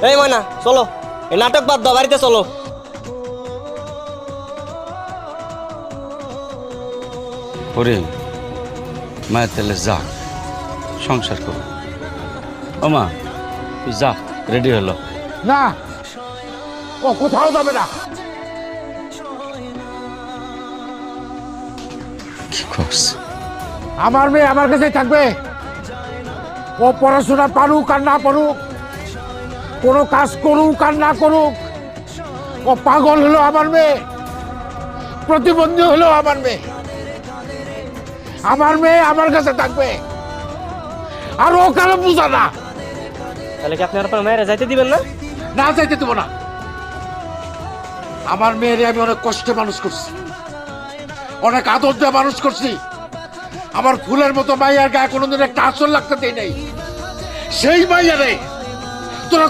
এই ময়না চলো, এই নাটক বাদ দাও, বাড়িতে চলো। ওরে মায়ের তাহলে যা, সংসার করো। ও মা তুই যা, রেডি হলো। না, ও কোথাও যাবে না। কি করছ? আমার মেয়ে আমার কাছেই থাকবে। ও পড়াশোনা পারুক আর না পারুক, কোনো কাজ করুক আর না করুক, ও পাগল হলো আমার মেয়ে, প্রতিবন্ধী হলো আমার মেয়ে। আমার মেয়ে আমার কাছে থাকবে, আর ও কারো বুঝা না। তাহলে কি আপনি আর আপনার মেয়েরা যাইতে দিবেন না? না চাইতে দেবো না। আমার মেয়েরে আমি অনেক কষ্টে মানুষ করছি, অনেক আদর দিয়ে মানুষ করছি। আমার ফুলের মতো মাইয়ার গায়ে কোনোদিন একটা আসল লাগতে দেই নাই। সেই মাইয়ারে